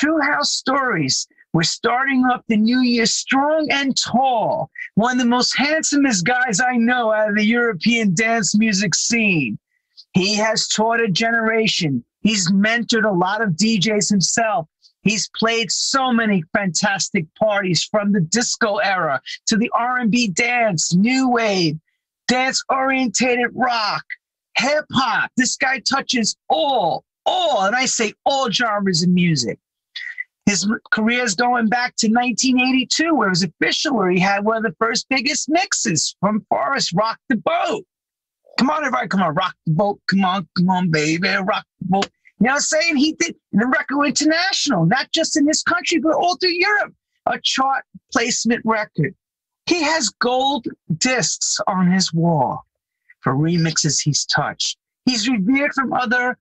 True House Stories. We're starting off the new year strong and tall. One of the most handsomest guys I know out of the European dance music scene. He has taught a generation. He's mentored a lot of DJs himself. He's played so many fantastic parties from the disco era to the R&B dance, new wave, dance-orientated rock, hip-hop. This guy touches all, and I say all genres of music. His career is going back to 1982, where it was official, where he had one of the first biggest mixes from Forrest, Rock the Boat. Come on, everybody, come on, rock the boat. Come on, baby, rock the boat. You know what I'm saying? He did the record international, not just in this country, but all through Europe, a chart placement record. He has gold discs on his wall for remixes he's touched. He's revered from other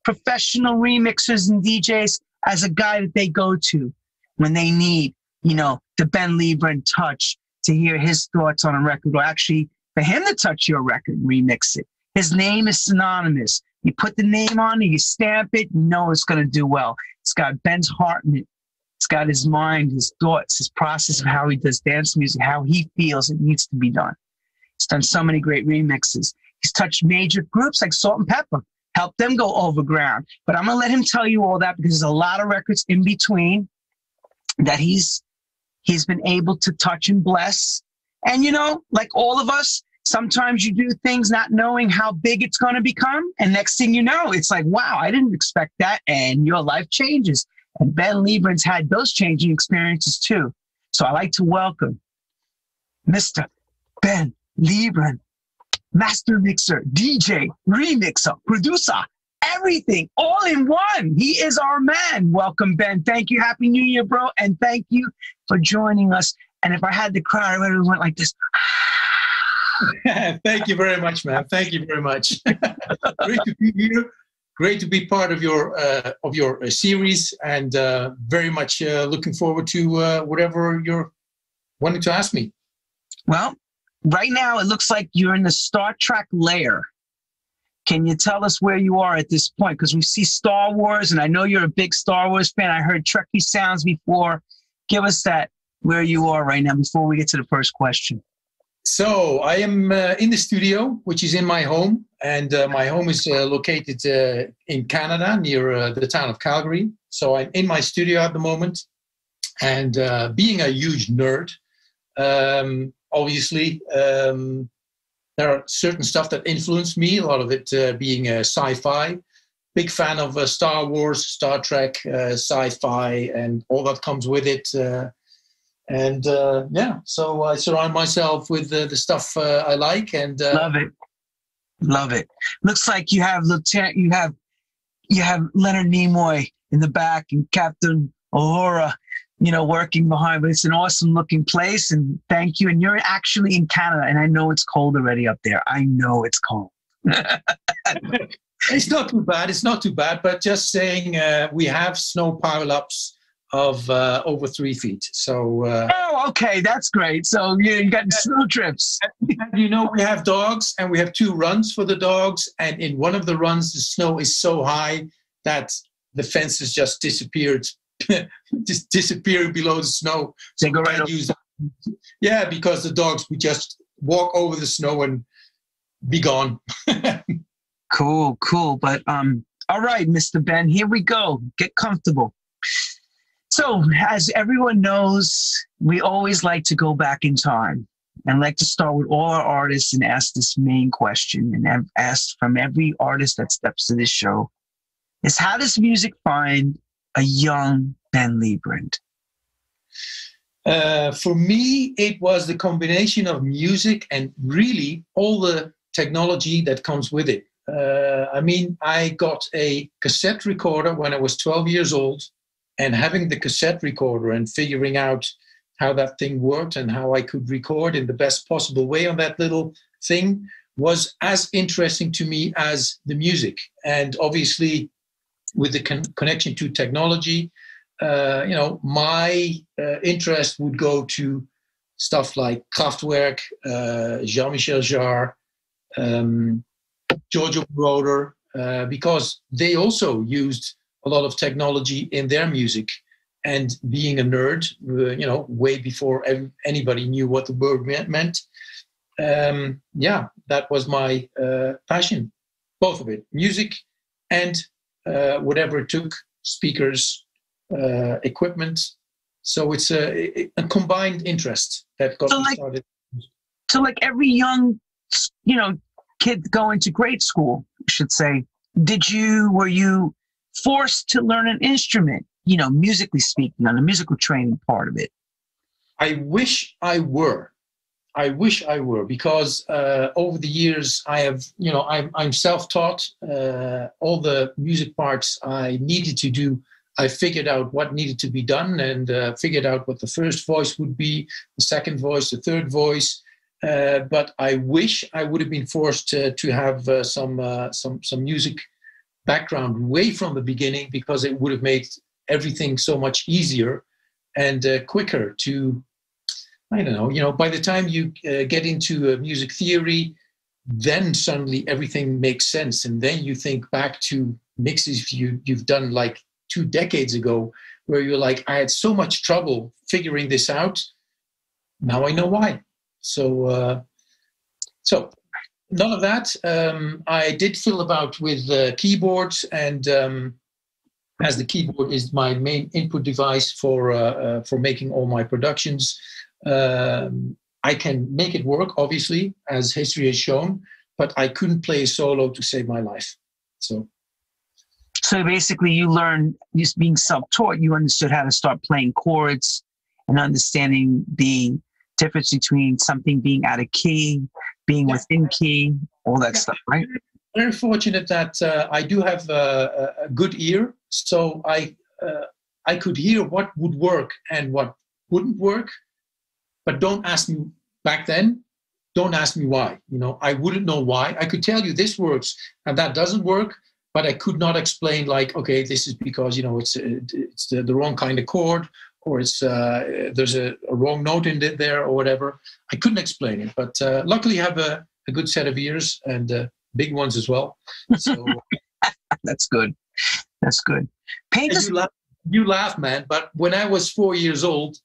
professional remixers and DJs as a guy that they go to when they need, the Ben Liebrand touch to hear his thoughts on a record, or actually for him to touch your record and remix it. His name is synonymous. You put the name on it, you stamp it, you know it's going to do well. It's got Ben's heart in it. It's got his mind, his thoughts, his process of how he does dance music, how he feels it needs to be done. He's done so many great remixes. He's touched major groups like Salt and Pepper, helped them go overground. But I'm going to let him tell you all that, because there's a lot of records in between that he's been able to touch and bless. And, like all of us, sometimes you do things not knowing how big it's going to become. And next thing you know, it's like, wow, I didn't expect that. And your life changes. And Ben Liebrand's had those changing experiences too. So I like to welcome Mr. Ben Liebrand, master mixer, DJ, remixer, producer, everything, all in one. He is our man. Welcome, Ben. Thank you. Happy New Year, bro. And thank you for joining us. And if I had to cry, I would have went like this. Thank you very much, man. Thank you very much. Great to be here. Great to be part of your series, and very much looking forward to whatever you're wanting to ask me. Well, right now it looks like you're in the Star Trek lair. Can you tell us where you are at this point? Because we see Star Wars, and I know you're a big Star Wars fan. I heard Trekkie sounds before. Give us that, where you are right now, before we get to the first question. So I am in the studio, which is in my home, and my home is located in Canada, near the town of Calgary. So I'm in my studio at the moment, and being a huge nerd, obviously, there are certain stuff that influenced me, a lot of it being sci-fi. Big fan of Star Wars, Star Trek, sci-fi, and all that comes with it. So I surround myself with the stuff I like, and love it. Looks like you have Leonard Nimoy in the back and Captain Uhura, working behind. But it's an awesome looking place, and thank you. And you're actually in Canada, and I know it's cold already up there. I know it's cold. It's not too bad. It's not too bad. But just saying, we have snow pile-ups of over 3 feet. So okay, that's great. So you got snow trips. We have dogs, and we have 2 runs for the dogs, and in one of the runs the snow is so high that the fences just disappeared below the snow. They go right over. Yeah, because the dogs would just walk over the snow and be gone. Cool. But all right, Mr. Ben, here we go. Get comfortable. So, as everyone knows, we always like to go back in time, and like to start with all our artists and ask this main question, and I've asked from every artist that steps to this show, is how does music find a young Ben Liebrand? For me, it was the combination of music and really all the technology that comes with it. I got a cassette recorder when I was 12 years old, and having the cassette recorder and figuring out how that thing worked and how I could record in the best possible way on that little thing was as interesting to me as the music. And obviously, with the connection to technology, my interest would go to stuff like Kraftwerk, Jean-Michel Jarre, Giorgio Moroder, because they also used a lot of technology in their music. and being a nerd, way before anybody knew what the word meant. That was my passion, both of it, music and whatever it took, speakers, equipment. So it's a combined interest that got me started. So like every young, kid going to grade school, I should say, were you forced to learn an instrument, musically speaking, on the musical training part of it? I wish I were. Because over the years I have, I'm self-taught. All the music parts I needed to do, I figured out what needed to be done and figured out what the first voice would be, the second voice, the third voice. But I wish I would have been forced to have some music background way from the beginning, because it would have made everything so much easier and quicker to. I don't know, by the time you get into music theory, then suddenly everything makes sense. And then you think back to mixes you've done like 2 decades ago, where you're like, I had so much trouble figuring this out. Now I know why. So none of that. I did fill about with keyboards, and as the keyboard is my main input device for making all my productions, I can make it work, obviously, as history has shown, but I couldn't play a solo to save my life. So basically you learned, just being self-taught, you understood how to start playing chords and understanding the difference between something being out of key, being within key, all that stuff, right? Very fortunate that I do have a good ear, so I could hear what would work and what wouldn't work. But don't ask me back then. Don't ask me why. I wouldn't know why. I could tell you this works and that doesn't work, but I could not explain like, okay, this is because it's the wrong kind of chord, or it's there's a wrong note in there or whatever. I couldn't explain it, but luckily I have a good set of ears, and big ones as well. So that's good. That's good. You laugh, man. But when I was 4 years old,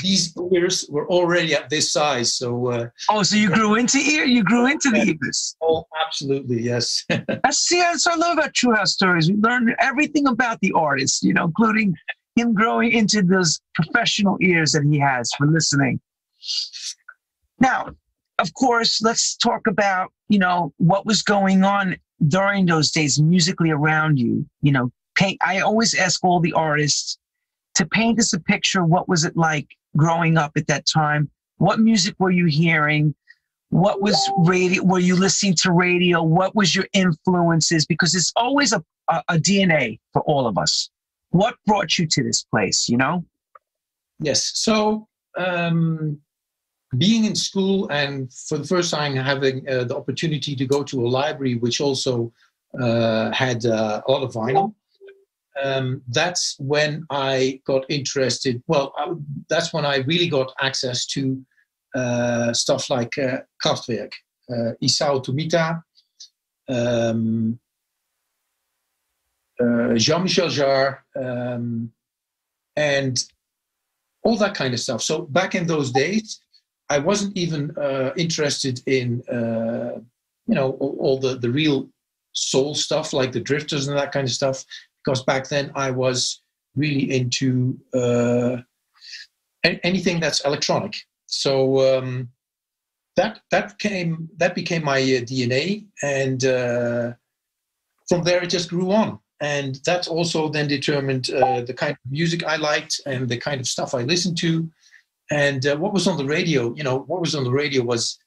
these ears were already at this size. So so you grew into ear? You grew into the ears? Oh, absolutely, yes. That's what I love about True House Stories. We learn everything about the artist, including him growing into those professional ears that he has for listening. Now, of course, let's talk about, what was going on during those days musically around you. I always ask all the artists to paint us a picture. What was it like growing up at that time? What music were you hearing? What was radio? Were you listening to radio? What was your influences? Because it's always a DNA for all of us. What brought you to this place, Yes. So being in school, and for the first time having the opportunity to go to a library, which also had a lot of vinyl, that's when I got interested. Well, that's when I really got access to stuff like Kraftwerk, Isao Tomita, Jean-Michel Jarre, and all that kind of stuff. So back in those days, I wasn't even interested in, all the real soul stuff like the Drifters and that kind of stuff, because back then I was really into anything that's electronic. So that became my DNA, and from there it just grew on. And that also then determined the kind of music I liked and the kind of stuff I listened to. And what was on the radio, what was on the radio was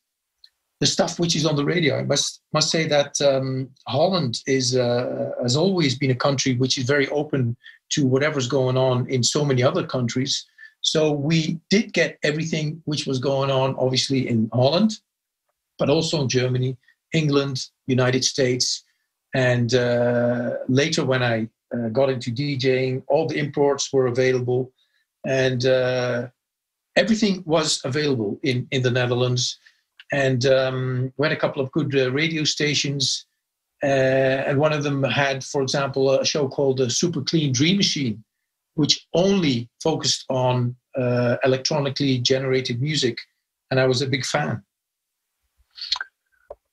the stuff which is on the radio. I must say that Holland has always been a country which is very open to whatever's going on in so many other countries. So we did get everything which was going on, obviously, in Holland, but also in Germany, England, United States. And later when I got into DJing, all the imports were available, and everything was available in the Netherlands. And we had a couple of good radio stations, and one of them had, for example, a show called the Super Clean Dream Machine, which only focused on electronically generated music, and I was a big fan.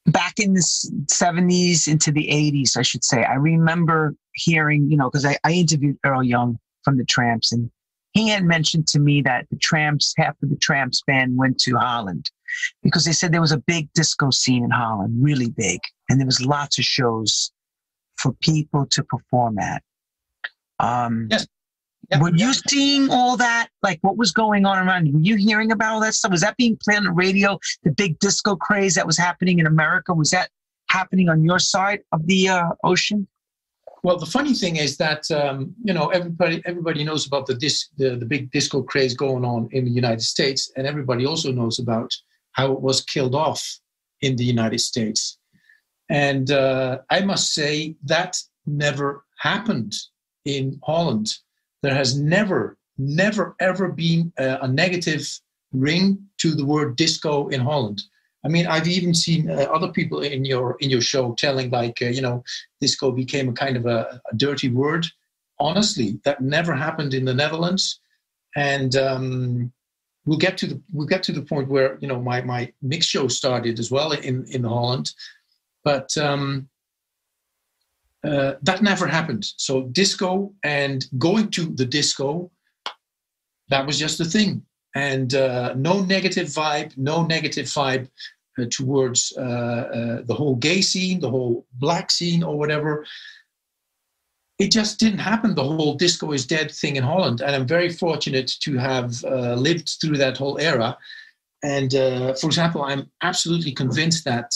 Back in the 70s into the 80s, I should say, I remember hearing, because I interviewed Earl Young from the Tramps, and he had mentioned to me that the Tramps, half of the Tramps band went to Holland because they said there was a big disco scene in Holland, really big, and there was lots of shows for people to perform at. Yes. Yep. Were you seeing all that? Like, what was going on around you? Were you hearing about all that stuff? Was that being played on the radio? The big disco craze that was happening in America, was that happening on your side of the ocean? Well, the funny thing is that everybody knows about the big disco craze going on in the United States, and everybody also knows about how it was killed off in the United States. And I must say that never happened in Holland. There has never, ever been a negative ring to the word disco in Holland. I mean, I've even seen other people in your show telling disco became a kind of a dirty word. Honestly, that never happened in the Netherlands, and we'll get to the point where my mix show started as well in Holland, but. That never happened. So disco and going to the disco, that was just a thing. And no negative vibe towards the whole gay scene, the whole black scene or whatever. It just didn't happen, the whole disco is dead thing in Holland. And I'm very fortunate to have lived through that whole era. And for example, I'm absolutely convinced that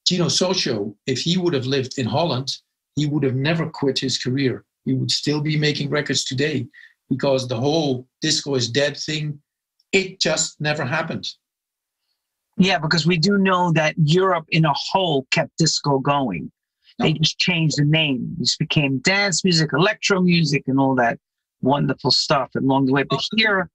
Gino Socio, if he would have lived in Holland, he would have never quit his career. He would still be making records today because the whole disco is dead thing, it just never happened. Yeah, because we do know that Europe in a whole kept disco going. No. They just changed the name. This became dance music, electro music, and all that wonderful stuff along the way. But here...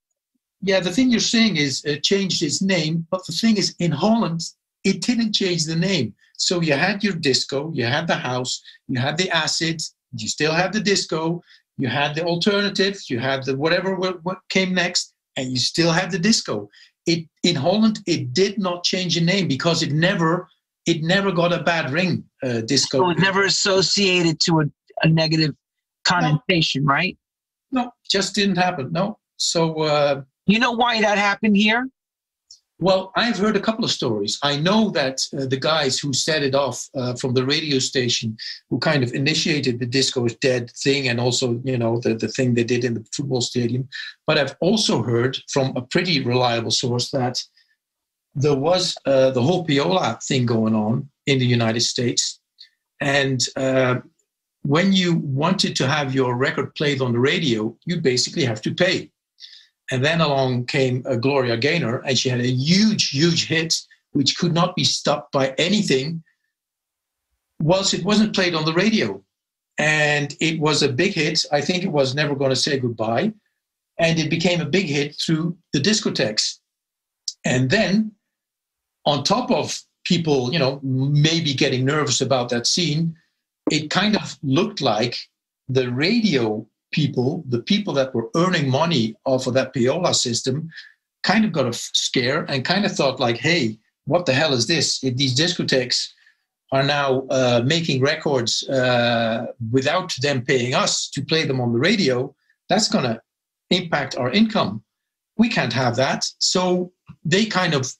Yeah, the thing you're saying is it changed its name, but the thing is in Holland, it didn't change the name. So you had your disco, you had the house, you had the acid, you still had the disco, you had the alternative, you had the whatever what came next, and you still had the disco. In Holland, it did not change the name because it never got a bad ring, disco. So it was never associated to a negative connotation, no. Right? No, just didn't happen, no. So... you know why that happened here? Well, I've heard a couple of stories. I know that the guys who set it off from the radio station, who kind of initiated the disco is dead thing, and also, the thing they did in the football stadium. But I've also heard from a pretty reliable source that there was the whole Piola thing going on in the United States. And when you wanted to have your record played on the radio, you basically have to pay. And then along came Gloria Gaynor, and she had a huge, huge hit, which could not be stopped by anything, whilst it wasn't played on the radio. And it was a big hit. I think it was Never Gonna Say Goodbye. And it became a big hit through the discotheques. And then, on top of people, maybe getting nervous about that scene, it kind of looked like the radio people, the people that were earning money off of that Piola system, kind of got a scare and kind of thought like, hey, what the hell is this? If these discotheques are now making records without them paying us to play them on the radio, that's going to impact our income. We can't have that. So they kind of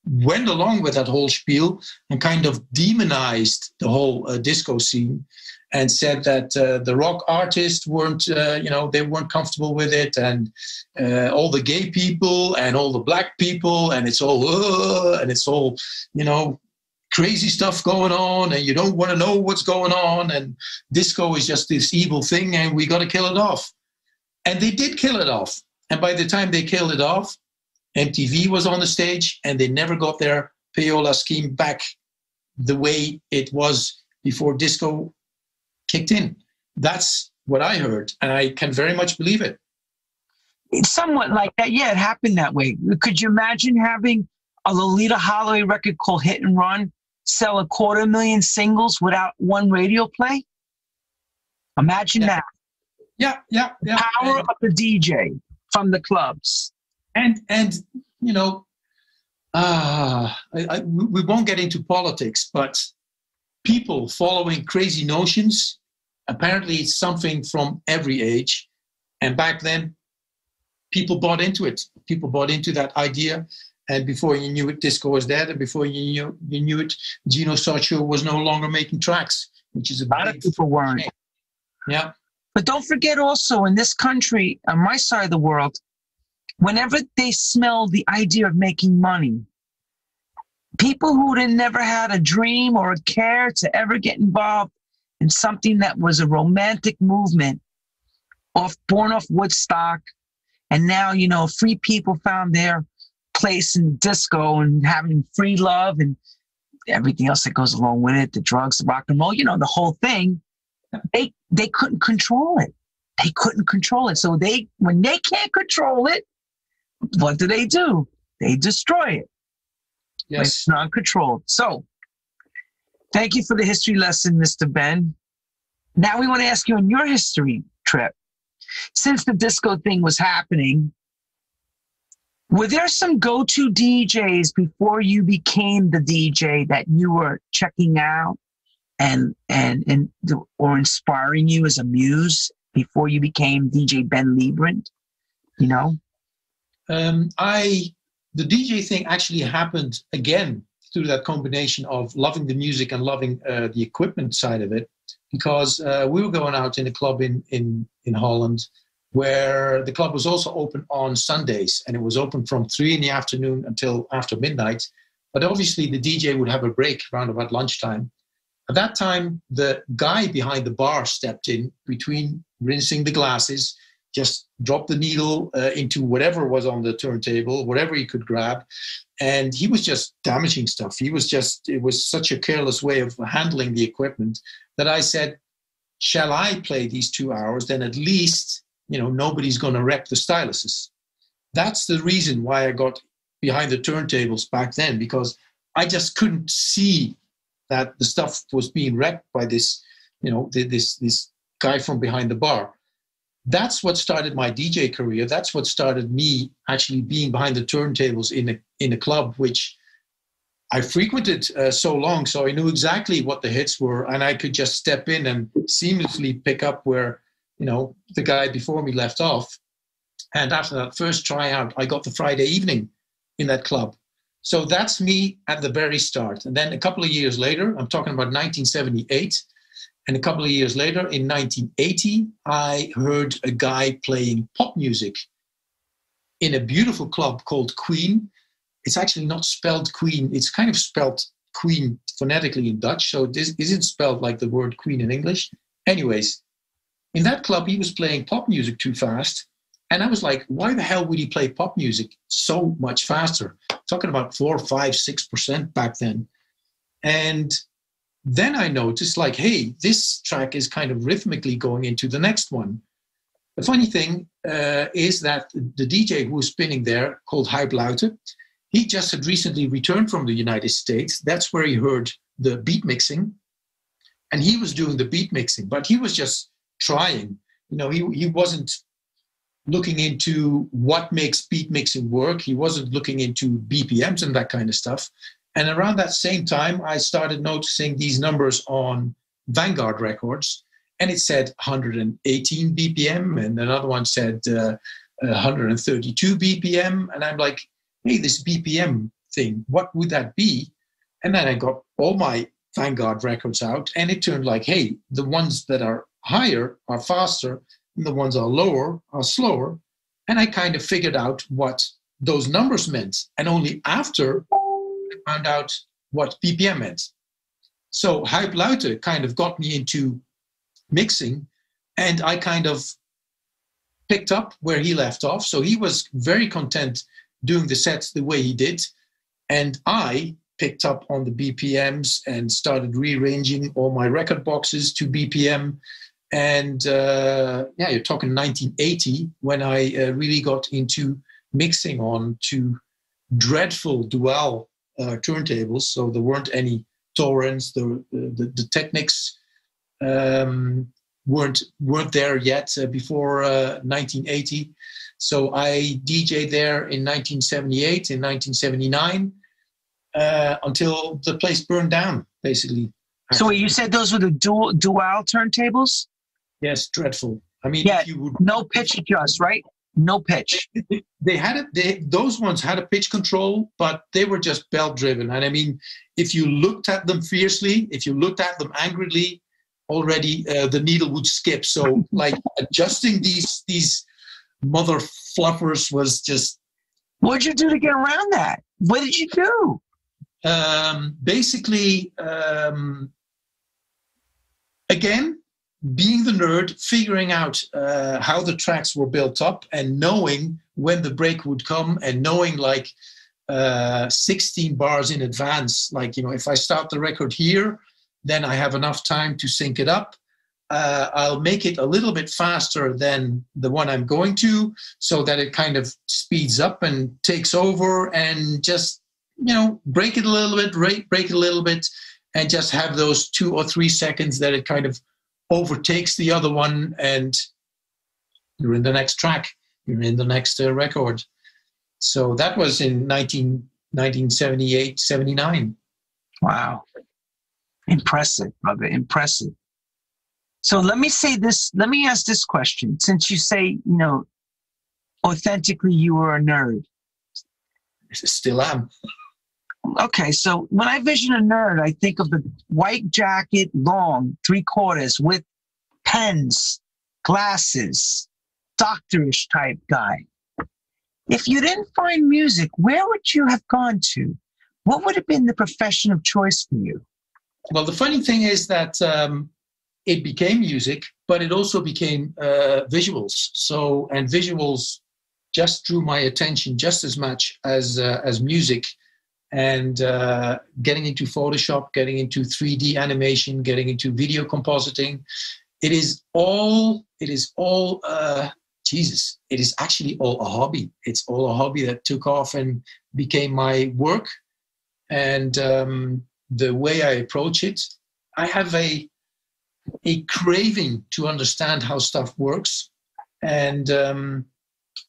went along with that whole spiel and kind of demonized the whole disco scene, and said that the rock artists weren't, they weren't comfortable with it, and all the gay people and all the black people, and it's all, crazy stuff going on, and you don't want to know what's going on, and disco is just this evil thing, and we got to kill it off. And they did kill it off. And by the time they killed it off, MTV was on the stage, and they never got their Piola scheme back the way it was before disco kicked in. That's what I heard, and I can very much believe it. It's somewhat like that. Yeah, it happened that way. Could you imagine having a Lolita Holloway record called Hit and Run sell 250,000 singles without one radio play? Imagine that. Yeah. Power of the DJ from the clubs. And you know, we won't get into politics, but people following crazy notions, apparently it's something from every age. And back then, people bought into it. People bought into that idea. And before you knew it, disco was dead. And before you knew it, Gino Sarcho was no longer making tracks, which is A lot of people weren't. Yeah. But don't forget also, in this country, on my side of the world, whenever they smell the idea of making money, people who had never had a dream or a care to ever get involved in something that was a romantic movement, born off Woodstock, and now, you know, free people found their place in disco and having free love and everything else that goes along with it, the drugs, the rock and roll, you know, the whole thing. They couldn't control it. They couldn't control it. So when they can't control it, what do? They destroy it. Yes. It's non-controlled. So thank you for the history lesson, Mr. Ben. Now we want to ask you on your history trip. Since the disco thing was happening, were there some go-to DJs before you became the DJ that you were checking out or inspiring you as a muse before you became DJ Ben Liebrand? You know? The DJ thing actually happened again through that combination of loving the music and loving the equipment side of it, because we were going out in a club in Holland where the club was also open on Sundays, and it was open from 3 p.m. until after midnight. But obviously the DJ would have a break around about lunchtime. At that time, the guy behind the bar stepped in between rinsing the glasses, just dropped the needle into whatever was on the turntable, whatever he could grab. And he was just damaging stuff. It was such a careless way of handling the equipment that I said, shall I play these 2 hours? Then at least, you know, nobody's going to wreck the styluses. That's the reason why I got behind the turntables back then, because I just couldn't see that the stuff was being wrecked by this, you know, this guy from behind the bar. That's what started my DJ career. That's what started me actually being behind the turntables in a club, which I frequented so long. So I knew exactly what the hits were, and I could just step in and seamlessly pick up where, you know, the guy before me left off. And after that first tryout, I got the Friday evening in that club. So that's me at the very start. And then a couple of years later, I'm talking about 1978, and a couple of years later, in 1980, I heard a guy playing pop music in a beautiful club called Queen. It's actually not spelled Queen. It's kind of spelled Queen phonetically in Dutch. So this isn't spelled like the word Queen in English. Anyways, in that club, he was playing pop music too fast. And I was like, why the hell would he play pop music so much faster? Talking about 4, 5, 6% back then. And then I noticed, like, hey, this track is kind of rhythmically going into the next one. The funny thing is that the DJ who was spinning there, called Liebrand, he just had recently returned from the United States. That's where he heard the beat mixing. And he was doing the beat mixing, but he was just trying. You know, he wasn't looking into what makes beat mixing work. He wasn't looking into BPMs and that kind of stuff. And around that same time, I started noticing these numbers on Vanguard records, and it said 118 BPM, and another one said 132 BPM. And I'm like, hey, this BPM thing, what would that be? And then I got all my Vanguard records out, and it turned like, hey, the ones that are higher are faster, and the ones are lower are slower. And I kind of figured out what those numbers meant. And only after I found out what BPM meant. So Liebrand kind of got me into mixing, and I kind of picked up where he left off. So he was very content doing the sets the way he did. And I picked up on the BPMs and started rearranging all my record boxes to BPM. And you're talking 1980 when I really got into mixing on to dreadful dual turntables. So there weren't any Torrents, the Technics. weren't there yet before 1980. So I DJed there in 1978, in 1979, until the place burned down, basically. So wait, you said those were the dual turntables? Yes, dreadful. I mean, yeah, if you would, no pitch adjust, right? No pitch. They had it. Those ones had a pitch control, but they were just belt driven. And I mean, if you looked at them fiercely, if you looked at them angrily, already the needle would skip. So, like adjusting these mother fluffers was just. What did you do to get around that? What did you do? Basically, again, being the nerd, figuring out how the tracks were built up and knowing when the break would come and knowing like 16 bars in advance. Like, you know, if I start the record here, then I have enough time to sync it up. I'll make it a little bit faster than the one I'm going to so that it kind of speeds up and takes over and just, you know, break it a little bit, break it a little bit, and just have those 2 or 3 seconds that it kind of overtakes the other one, and you're in the next track, you're in the next record. So that was in 1978, 79. Wow. Impressive, brother, impressive. So let me ask this question. Since you say, you know, authentically you were a nerd. Still am. Okay, so when I vision a nerd, I think of the white jacket, long, 3/4, with pens, glasses, doctorish type guy. If you didn't find music, where would you have gone to? What would have been the profession of choice for you? Well, the funny thing is that it became music, but it also became visuals. So, and visuals just drew my attention just as much as music. And getting into Photoshop, getting into 3D animation, getting into video compositing. It is actually all a hobby. It's all a hobby that took off and became my work. And the way I approach it, I have a craving to understand how stuff works. And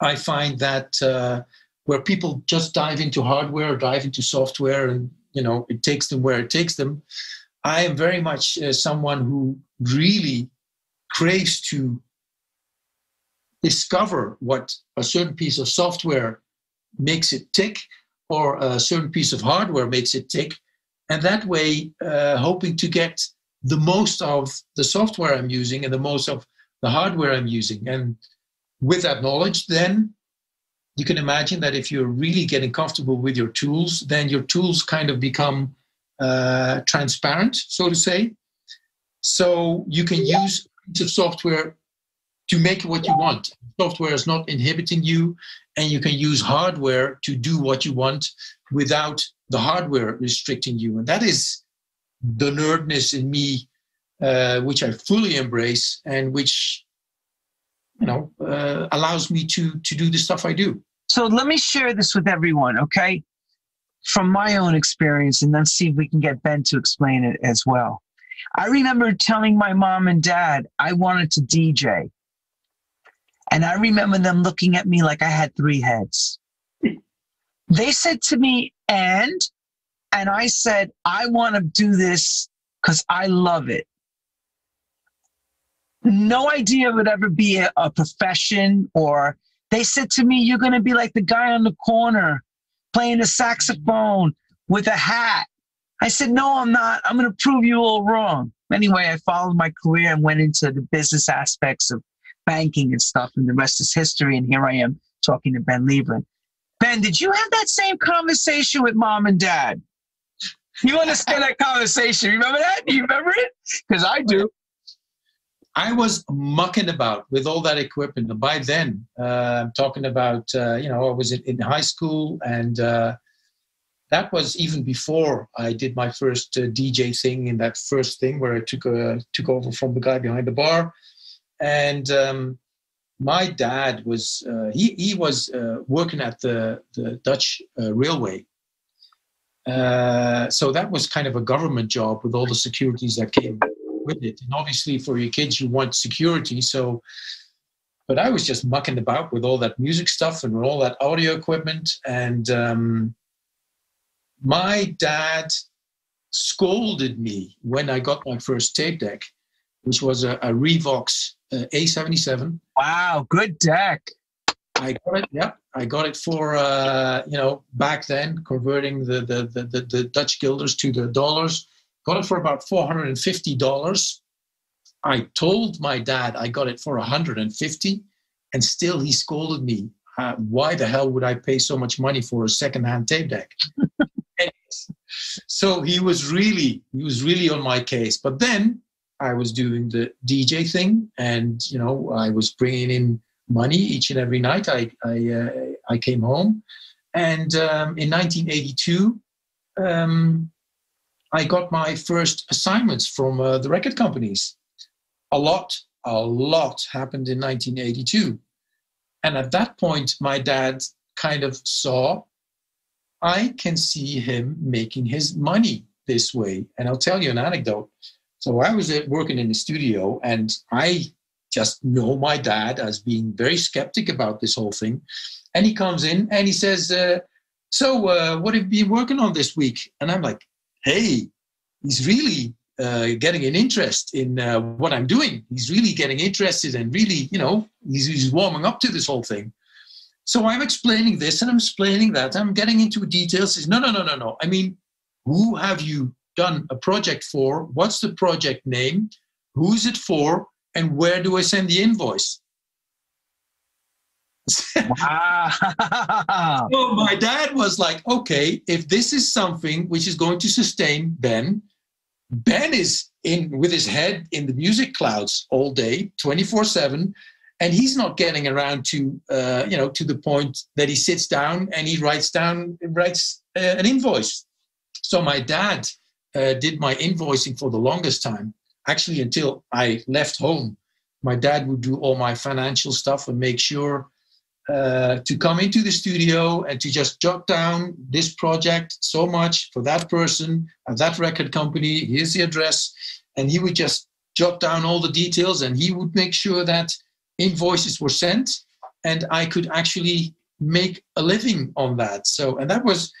I find that where people just dive into hardware or dive into software and, you know, it takes them where it takes them. I am very much someone who really craves to discover what a certain piece of software makes it tick or a certain piece of hardware makes it tick. And that way, hoping to get the most of the software I'm using and the most of the hardware I'm using. And with that knowledge, then you can imagine that if you're really getting comfortable with your tools, then your tools kind of become transparent, so to say. So you can use a piece of software to make what you want. Software is not inhibiting you, and you can use hardware to do what you want without the hardware restricting you. And that is the nerdness in me, which I fully embrace and which, you know, allows me to do the stuff I do. So let me share this with everyone, okay? From my own experience, and then see if we can get Ben to explain it as well. I remember telling my mom and dad I wanted to DJ. And I remember them looking at me like I had 3 heads. They said to me, and I said, I want to do this because I love it. No idea it would ever be a profession, or they said to me, you're going to be like the guy on the corner playing the saxophone with a hat. I said, no, I'm not. I'm going to prove you all wrong. Anyway, I followed my career and went into the business aspects of banking and stuff, and the rest is history. And here I am talking to Ben Liebrand. Ben, did you have that same conversation with mom and dad? You understand that conversation? Remember that? Do you remember it? Because I do. I was mucking about with all that equipment. And by then, I'm talking about, I was in high school, and that was even before I did my first DJ thing in that first thing where I took over from the guy behind the bar. And my dad was, he was working at the Dutch railway. So that was kind of a government job with all the securities that came with it. And obviously for your kids, you want security. So, but I was just mucking about with all that music stuff and all that audio equipment. And my dad scolded me when I got my first tape deck, which was a Revox A77. Wow, good deck. I got it. Yeah, I got it for back then, converting the Dutch guilders to the dollars. Got it for about $450. I told my dad I got it for $150, and still he scolded me. Why the hell would I pay so much money for a secondhand tape deck? So he was really on my case. But then I was doing the DJ thing, and I was bringing in money each and every night. I came home, and in 1982, I got my first assignments from the record companies. A lot happened in 1982, and at that point, my dad kind of saw, I can see him making his money this way. And I'll tell you an anecdote. So I was working in the studio, and I just know my dad as being very skeptic about this whole thing. And he comes in and he says, so what have you been working on this week? And I'm like, hey, he's really getting an interest in what I'm doing. He's really getting interested, and really, he's warming up to this whole thing. So I'm explaining this and I'm explaining that. I'm getting into details. He says, no. I mean, who have you done a project for? What's the project name? Who's it for? And where do I send the invoice? Wow. So my dad was like, okay, if this is something which is going to sustain Ben is in with his head in the music clouds all day, 24/7. And he's not getting around to the point that he sits down and he writes an invoice. So my dad did my invoicing for the longest time. Actually, until I left home, my dad would do all my financial stuff and make sure to come into the studio and to just jot down this project, so much for that person at that record company. Here's the address. And he would just jot down all the details, and he would make sure that invoices were sent, and I could actually make a living on that. So, and that was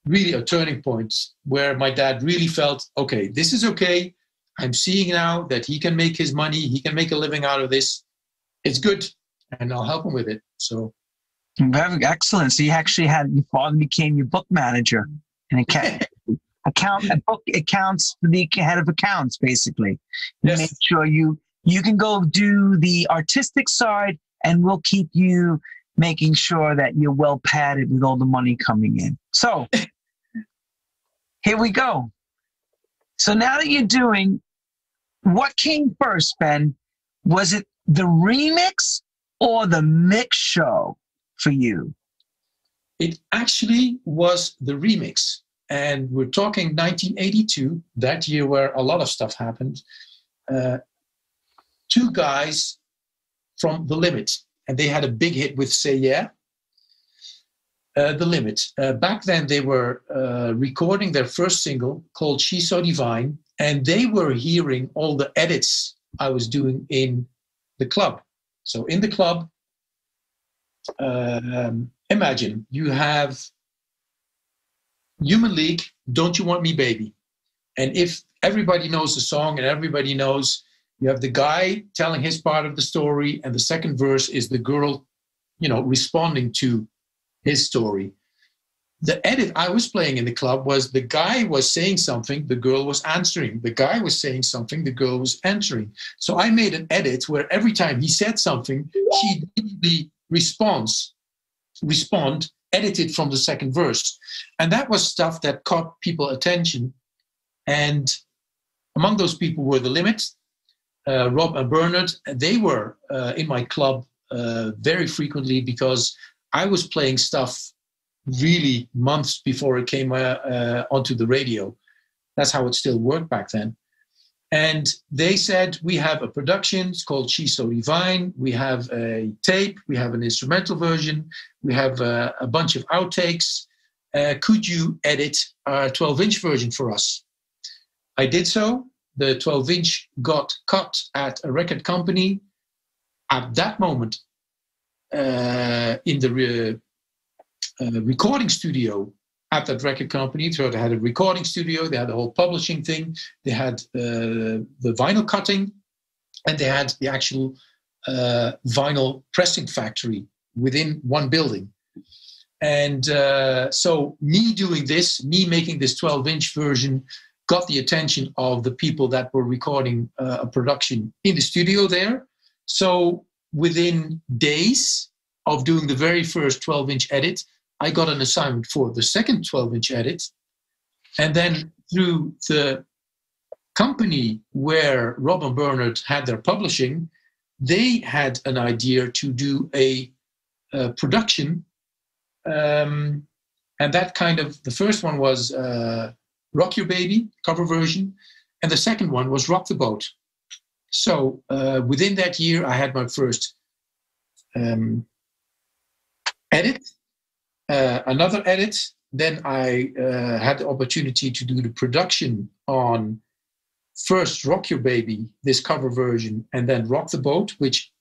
really a turning point where my dad really felt, okay, this is okay. I'm seeing now that he can make his money. He can make a living out of this. It's good. And I'll help him with it. So. Very excellent. So you actually your father became your book manager, and book accounts for the head of accounts, basically. Yes. Make sure you can go do the artistic side, and we'll keep you making sure that you're well padded with all the money coming in. So here we go. So now that you're doing, what came first, Ben? Was it the remix or the mix show for you? It actually was the remix. And we're talking 1982, that year where a lot of stuff happened. Two guys from The Limit, and they had a big hit with Say Yeah. The Limit. Back then, they were recording their first single called She's So Divine, and they were hearing all the edits I was doing in the club. So in the club, imagine you have Human League, Don't You Want Me Baby. And if everybody knows the song and everybody knows, you have the guy telling his part of the story, and the second verse is the girl, responding to his story. The edit I was playing in the club was the guy was saying something, the girl was answering. The guy was saying something, the girl was answering. So I made an edit where every time he said something, she did the respond, edited from the second verse. And that was stuff that caught people's attention. And among those people were The Limit, Rob and Bernard. They were in my club very frequently because I was playing stuff really months before it came onto the radio. That's how it still worked back then. And they said, we have a production, it's called She's So Divine. We have a tape, we have an instrumental version, we have a bunch of outtakes. Could you edit a 12-inch version for us? I did so. the 12-inch got cut at a record company, at that moment, in the recording studio at that record company, so they had a recording studio, they had the whole publishing thing, they had the vinyl cutting, and they had the actual vinyl pressing factory within one building. And so me doing this, me making this 12-inch version, got the attention of the people that were recording a production in the studio there. So within days of doing the very first 12-inch edit, I got an assignment for the second 12-inch edit. And then through the company where Rob and Bernard had their publishing, they had an idea to do a production. And that kind of, the first one was Rock Your Baby, cover version. And the second one was Rock the Boat. So within that year, I had my first edit, another edit. Then I had the opportunity to do the production on first Rock Your Baby, this cover version, and then Rock the Boat, which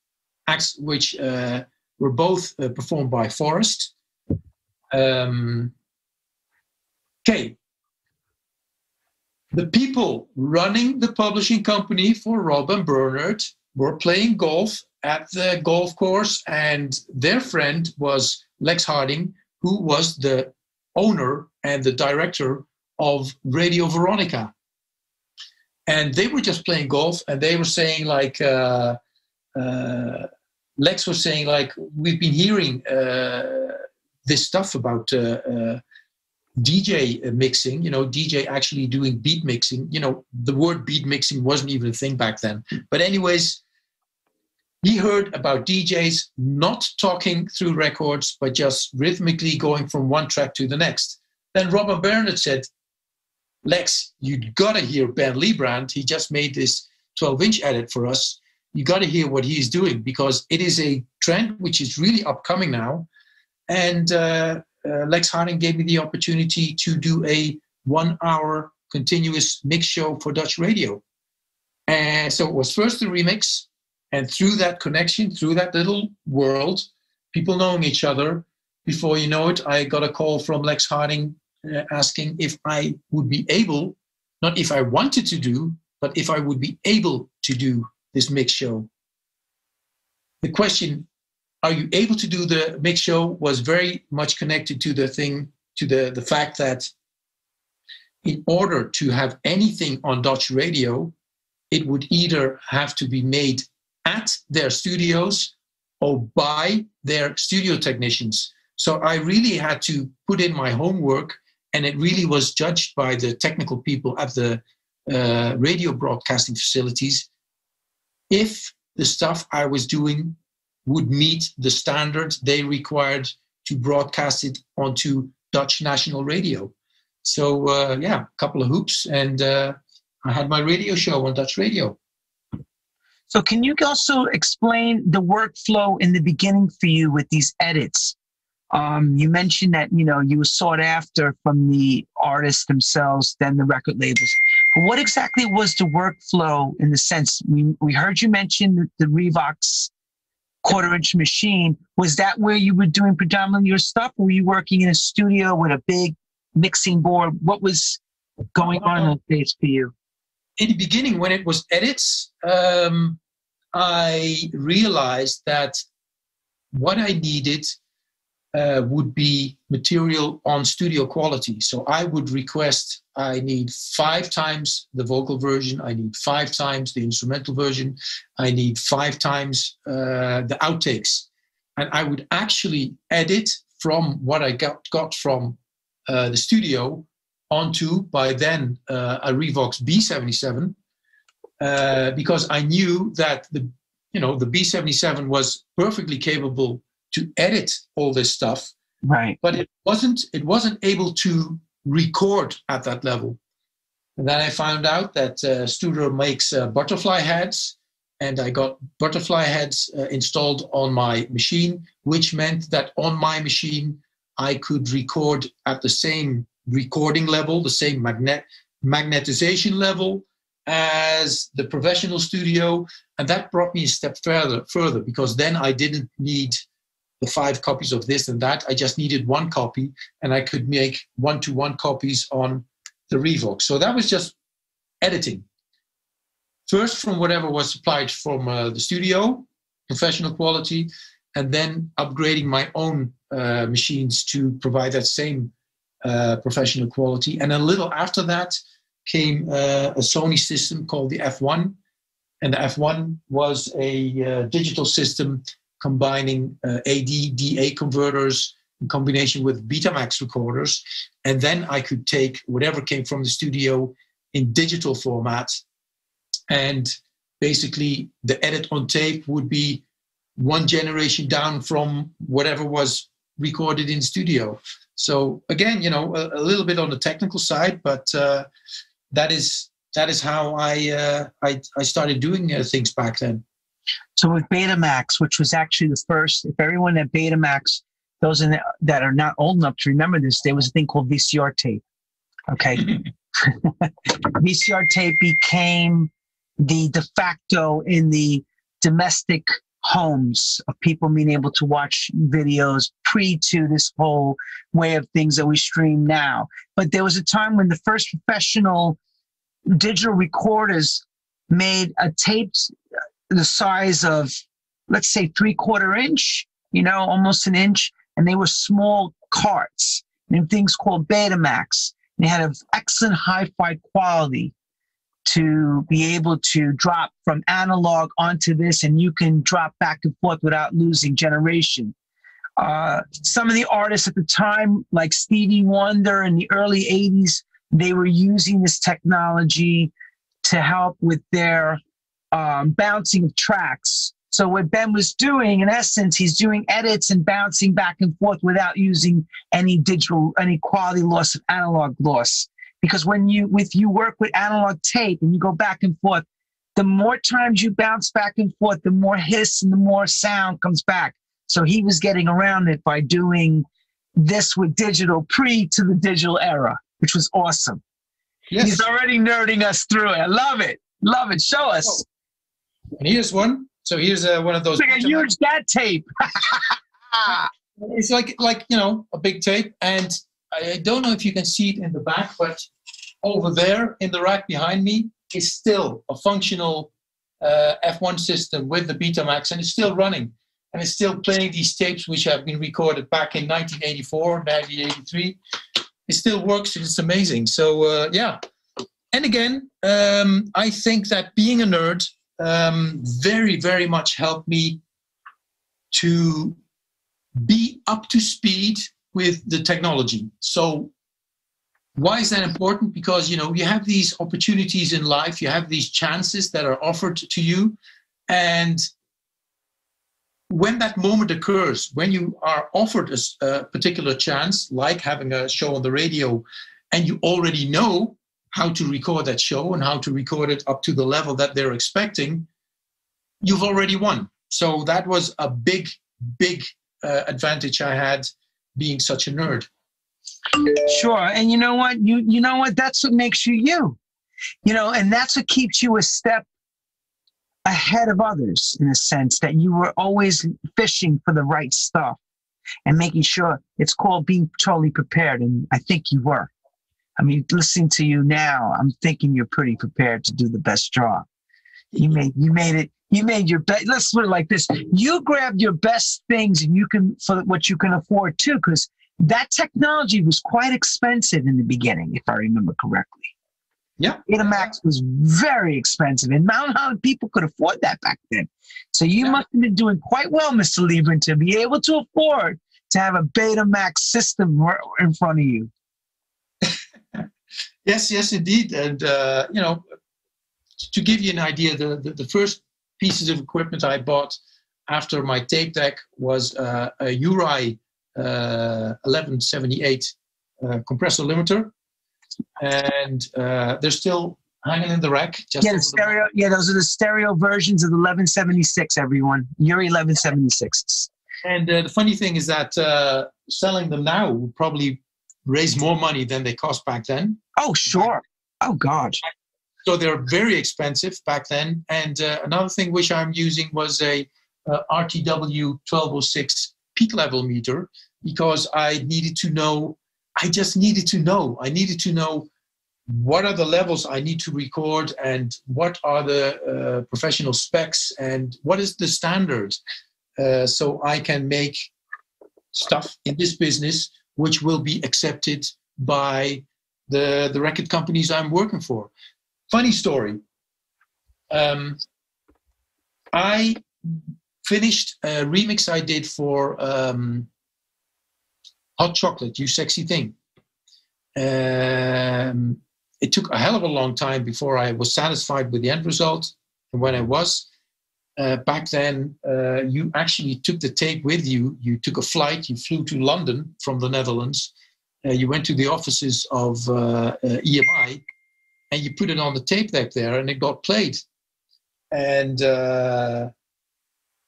were both performed by Forrest. Okay. The people running the publishing company for Rob and Bernard were playing golf at the golf course, and their friend was Lex Harding, who was the owner and the director of Radio Veronica. And they were just playing golf, and they were saying like, Lex was saying like, we've been hearing this stuff about DJ mixing, DJ actually doing beat mixing. The word beat mixing wasn't even a thing back then. But anyways, he heard about DJs not talking through records, but just rhythmically going from one track to the next. Then Rob and Bernard said, Lex, you gotta hear Ben Liebrand. He just made this 12-inch edit for us. You gotta hear what he's doing, because it is a trend which is really upcoming now. And Lex Harding gave me the opportunity to do a 1-hour continuous mix show for Dutch radio. And so it was first the remix, and through that connection, through that little world, people knowing each other, before you know it, I got a call from Lex Harding asking if I would be able, not if I wanted to do, but if I would be able to do this mix show. The question, are you able to do the mix show, was very much connected to the fact that in order to have anything on Dutch radio, it would either have to be made at their studios or by their studio technicians. So I really had to put in my homework, and it really was judged by the technical people at the radio broadcasting facilities if the stuff I was doing would meet the standards they required to broadcast it onto Dutch national radio. So a couple of hoops, and I had my radio show on Dutch radio. So can you also explain the workflow in the beginning for you with these edits? You mentioned that, you were sought after from the artists themselves, then the record labels. But what exactly was the workflow in the sense, we heard you mention the Revox 1/4-inch machine. Was that where you were doing predominantly your stuff? Or were you working in a studio with a big mixing board? What was going on in that phase for you? In the beginning, when it was edits, I realized that what I needed would be material on studio quality. So I would request, I need 5 times the vocal version, I need 5 times the instrumental version, I need 5 times the outtakes. And I would actually edit from what I got from the studio onto, by then, a Revox B77, because I knew that the B77 was perfectly capable to edit all this stuff, right? But it wasn't able to record at that level. And then I found out that Studer makes butterfly heads, and I got butterfly heads installed on my machine, which meant that on my machine I could record at the same recording level, the same magnetization level as the professional studio. And that brought me a step further, because then I didn't need the 5 copies of this and that. I just needed 1 copy, and I could make 1-to-1 copies on the Revox. So that was just editing. First from whatever was supplied from the studio, professional quality, and then upgrading my own machines to provide that same professional quality. And a little after that came a Sony system called the F1. And the F1 was a digital system combining AD, DA converters in combination with Betamax recorders. And then I could take whatever came from the studio in digital format. And basically the edit on tape would be 1 generation down from whatever was recorded in studio. So again, you know, a little bit on the technical side, but that is how I started doing things back then. So with Betamax, which was actually the first, if everyone had Betamax, those that are not old enough to remember this, there was a thing called VCR tape. Okay. VCR tape became the de facto in the domestic homes of people being able to watch videos to this whole way of things that we stream now. But there was a time when the first professional digital recorders made a tape the size of, let's say, 3/4 inch, you know, almost an inch, and they were small carts and things called Betamax. They had an excellent hi-fi quality to be able to drop from analog onto this, and you can drop back and forth without losing generation. Some of the artists at the time, like Stevie Wonder in the early 80s, they were using this technology to help with their bouncing of tracks. So what Ben was doing, in essence, he's doing edits and bouncing back and forth without using any quality loss of analog loss. Because when you work with analog tape and you go back and forth, the more times you bounce back and forth, the more hiss and the more sound comes back. So he was getting around it by doing this with digital to the digital era, which was awesome. Yes. He's already nerding us through it. I love it. Love it. Show us. And here's one. So here's one of those. It's like a huge that tape. It's like you know, a big tape. And I don't know if you can see it in the back, but over there in the rack behind me is still a functional F1 system with the Betamax, and it's still running. And it's still playing these tapes which have been recorded back in 1984, 1983. It still works, and it's amazing. So, yeah. And again, I think that being a nerd very, very much helped me to be up to speed with the technology. So why is that important? Because, you know, you have these opportunities in life, you have these chances that are offered to you. And when that moment occurs, when you are offered a particular chance, like having a show on the radio, and you already know how to record that show and how to record it up to the level that they're expecting, you've already won. So that was a big, big advantage I had being such a nerd. Sure. And you know what? You know what? That's what makes you you. You know, and that's what keeps you a step ahead of others, in a sense that you were always fishing for the right stuff and making sure. It's called being totally prepared. And I think you were. I mean, listening to you now, I'm thinking you're pretty prepared to do the best job. You made your best. Let's put it like this. You grabbed your best things and for what you can afford too, because that technology was quite expensive in the beginning, if I remember correctly. Yeah. Betamax was very expensive, and not how people could afford that back then. So you must have been doing quite well, Mr. Liebrand, to be able to afford to have a Betamax system in front of you. Yes, indeed. And, you know, to give you an idea, the first pieces of equipment I bought after my tape deck was a Uri 1178 compressor limiter. And they're still hanging in the rack. The stereo. Yeah, those are the stereo versions of the 1176, everyone. Uri 1176s. And the funny thing is that selling them now would probably raise more money than they cost back then. Oh, sure. Oh, God. So they're very expensive back then. And another thing which I'm using was a RTW 1206 peak level meter, because I needed to know what are the levels I need to record, and what are the professional specs, and what is the standard, so I can make stuff in this business which will be accepted by the record companies I'm working for. Funny story. I finished a remix I did for Hot Chocolate, You Sexy Thing. It took a hell of a long time before I was satisfied with the end result. And when I was, back then, you actually took the tape with you. You took a flight, you flew to London from the Netherlands. You went to the offices of EMI, and you put it on the tape deck there, and it got played. And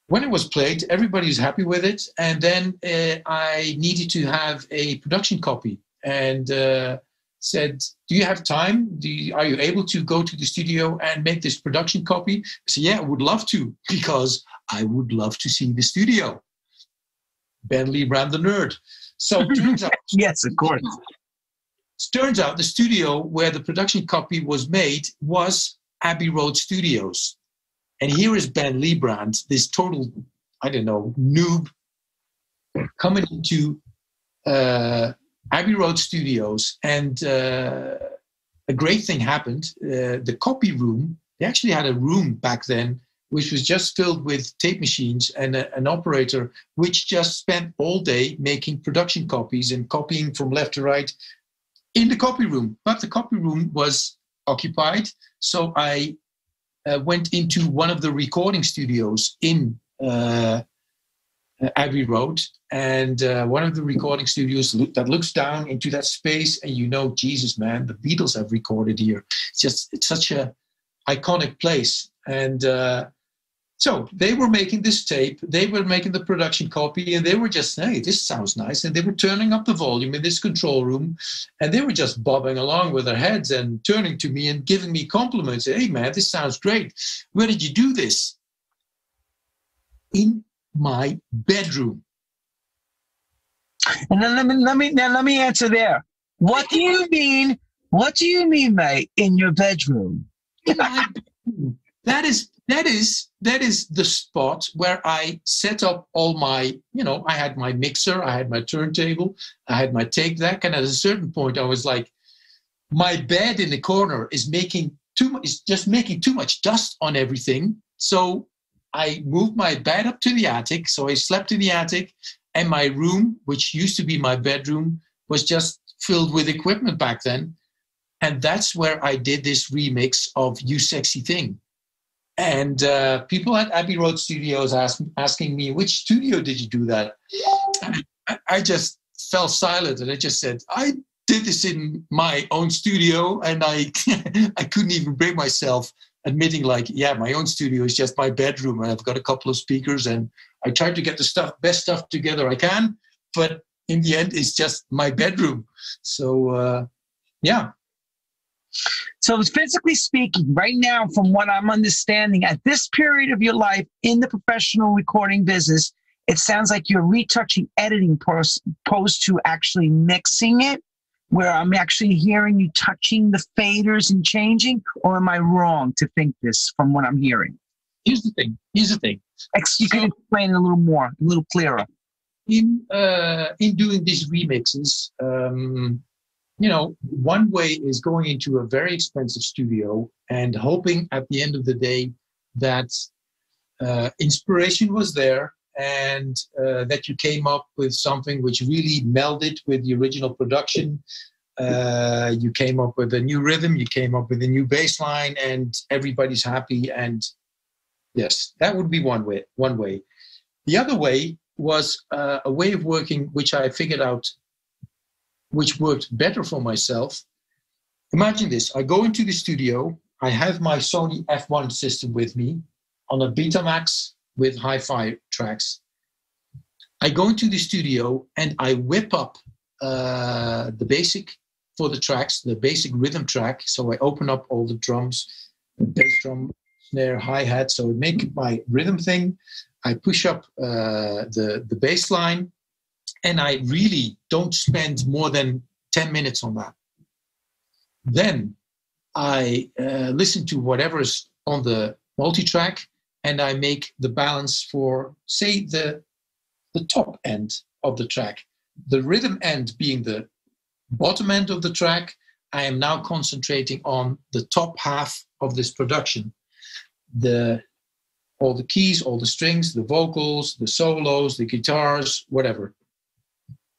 when it was played, everybody was happy with it. And then I needed to have a production copy, and said, do you have time? Are you able to go to the studio and make this production copy? I said, yeah, I would love to, because I would love to see the studio. Ben Liebrand, the nerd. So it turns out, yes, of course. Turns out the studio where the production copy was made was Abbey Road Studios. And here is Ben Liebrand, this total, I don't know, noob, coming into Abbey Road Studios, and a great thing happened. The copy room, they actually had a room back then which was just filled with tape machines, and an operator which just spent all day making production copies and copying from left to right in the copy room. But the copy room was occupied, so I went into one of the recording studios in Abbey Road, and one of the recording studios that looks down into that space, and Jesus, man, the Beatles have recorded here. It's such a iconic place. And so they were making this tape, they were making the production copy, and they were just saying, hey, this sounds nice. And they were turning up the volume in this control room, and they were just bobbing along with their heads and turning to me and giving me compliments. Hey, man, this sounds great. Where did you do this? In my bedroom. And then let me answer there. What do you mean? What do you mean, mate? In your bedroom? In my bedroom. That is the spot where I set up all my. I had my mixer, I had my turntable, I had my tape deck, and at a certain point, I was like, my bed in the corner is just making too much dust on everything. So I moved my bed up to the attic, so I slept in the attic, and my room, which used to be my bedroom, was just filled with equipment back then. And that's where I did this remix of You Sexy Thing. And people at Abbey Road Studios asking me, which studio did you do that? I just fell silent, and I just said, I did this in my own studio, and I couldn't even bring myself admitting, my own studio is just my bedroom, and I've got a couple of speakers, and I tried to get the best stuff together I can, but in the end, it's just my bedroom. So, yeah. So physically speaking, right now, from what I'm understanding, at this period of your life in the professional recording business, it sounds like you're retouching editing opposed to actually mixing it, where I'm actually hearing you touching the faders and changing, or am I wrong to think this from what I'm hearing? Here's the thing. You can explain it a little more, a little clearer. In doing these remixes, one way is going into a very expensive studio and hoping at the end of the day that inspiration was there, and that you came up with something which really melded with the original production. You came up with a new rhythm, you came up with a new bass line, and everybody's happy. And yes, that would be one way. The other way was a way of working which I figured out, which worked better for myself. Imagine this. I go into the studio. I have my Sony F1 system with me on a Betamax with hi-fi tracks. I go into the studio and I whip up the basic for the tracks, the basic rhythm track. So I open up all the drums, the bass drum, snare, hi-hat. So I make my rhythm thing. I push up the bass line, and I really don't spend more than 10 minutes on that. Then I listen to whatever's on the multi-track, and I make the balance for, say, the top end of the track. The rhythm end being the bottom end of the track, I am now concentrating on the top half of this production. All the keys, all the strings, the vocals, the solos, the guitars, whatever.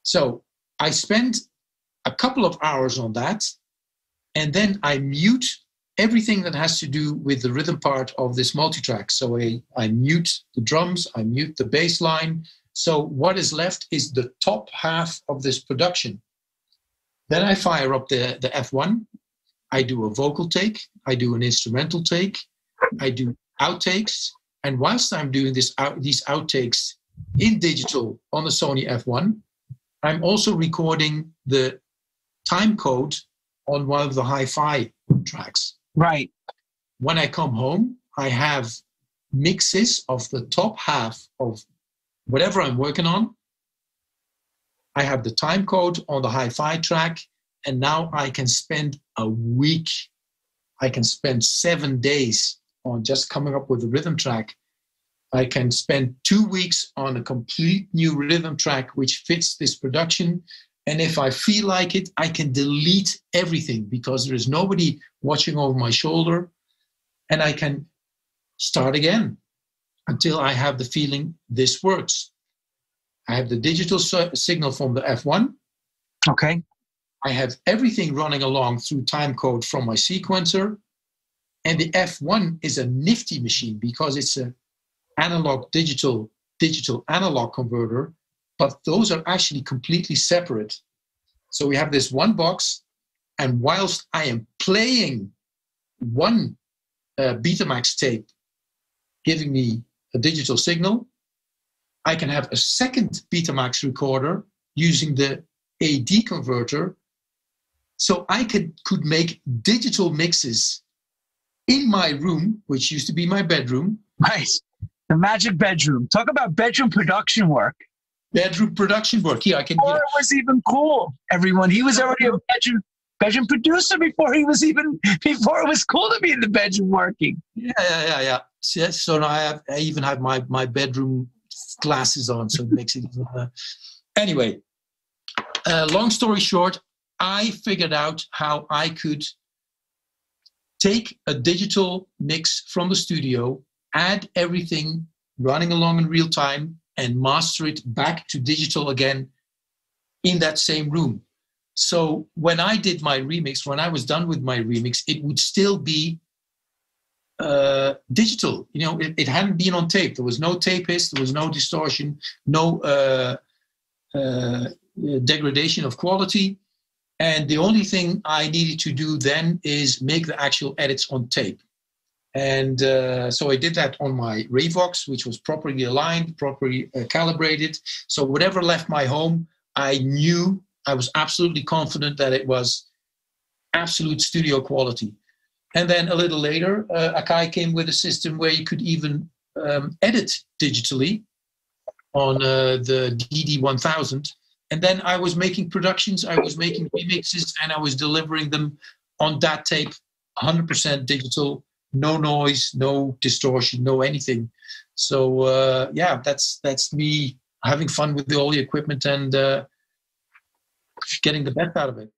So I spend a couple of hours on that, and then I mute everything that has to do with the rhythm part of this multitrack. So I mute the drums, I mute the bass line. So what is left is the top half of this production. Then I fire up the F1. I do a vocal take. I do an instrumental take. I do outtakes. And whilst I'm doing these outtakes in digital on the Sony F1, I'm also recording the time code on one of the hi-fi tracks. Right. When I come home, I have mixes of the top half of whatever I'm working on. I have the time code on the hi-fi track, and now I can spend a week. I can spend 7 days on just coming up with a rhythm track. I can spend 2 weeks on a complete new rhythm track which fits this production. And if I feel like it, I can delete everything because there is nobody watching over my shoulder, and I can start again until I have the feeling this works. I have the digital signal from the F1. Okay. I have everything running along through time code from my sequencer. And the F1 is a nifty machine because it's an analog digital analog converter, but those are actually completely separate. So we have this one box, and whilst I am playing one Betamax tape giving me a digital signal, I can have a second Betamax recorder using the AD converter. So I could make digital mixes in my room, which used to be my bedroom. Right. The magic bedroom. Talk about bedroom production work. Bedroom production work. Yeah, I can. Before it was even cool, everyone. He was already a bedroom producer before it was cool to be in the bedroom working. Yeah. Yes. So now I even have my bedroom glasses on, so it makes it. Anyway, long story short, I figured out how I could take a digital mix from the studio, add everything running along in real time, and master it back to digital again in that same room. So when I did my remix, when I was done with my remix, it would still be digital. You know, it hadn't been on tape. There was no tape hiss, there was no distortion, no degradation of quality. And the only thing I needed to do then is make the actual edits on tape. And so I did that on my Revox, which was properly aligned, properly calibrated. So whatever left my home, I knew, I was absolutely confident that it was absolute studio quality. And then a little later, Akai came with a system where you could even edit digitally on the DD1000. And then I was making productions, I was making remixes, and I was delivering them on that tape, 100% digital. No noise, no distortion, no anything. So that's me having fun with all the equipment and getting the best out of it.